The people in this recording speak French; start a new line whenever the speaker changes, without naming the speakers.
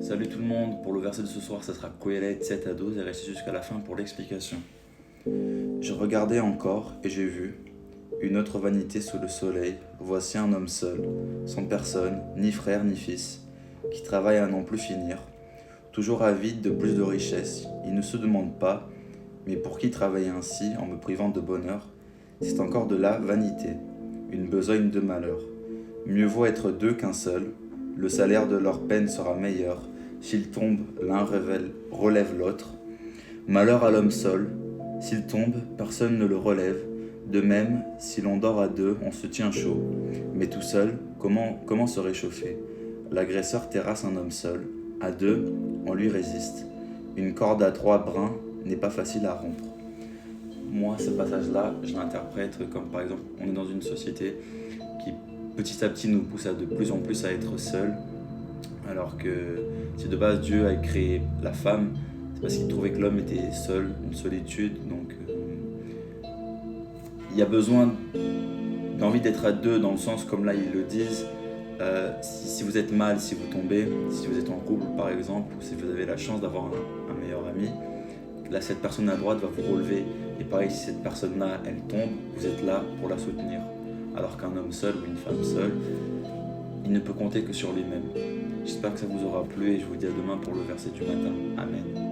Salut tout le monde, pour le verset de ce soir, ça sera Qohélet 7 à 12 et restez jusqu'à la fin pour l'explication. Je regardais encore et j'ai vu une autre vanité sous le soleil. Voici un homme seul, sans personne, ni frère ni fils, qui travaille à n'en plus finir, toujours avide de plus de richesses. Il ne se demande pas, mais pour qui travailler ainsi en me privant de bonheur? C'est encore de la vanité, une besogne de malheur. Mieux vaut être deux qu'un seul, le salaire de leur peine sera meilleur. S'il tombe, l'un relève l'autre. Malheur à l'homme seul, s'il tombe, personne ne le relève. De même, si l'on dort à deux, on se tient chaud. Mais tout seul, comment se réchauffer? L'agresseur terrasse un homme seul. À deux, on lui résiste. Une corde à trois brins n'est pas facile à rompre. Moi, ce passage-là, je l'interprète comme par exemple, on est dans une société qui petit à petit nous pousse à de plus en plus à être seuls, alors que si de base Dieu a créé la femme, c'est parce qu'il trouvait que l'homme était seul, une solitude, donc il y a besoin d'envie d'être à deux dans le sens comme là ils le disent, si vous êtes mal, si vous tombez, si vous êtes en couple par exemple, ou si vous avez la chance d'avoir un meilleur ami, là cette personne à droite va vous relever, et pareil si cette personne-là elle tombe, vous êtes là pour la soutenir, alors qu'un homme seul ou une femme seule, il ne peut compter que sur lui-même. J'espère que ça vous aura plu et je vous dis à demain pour le verset du matin. Amen.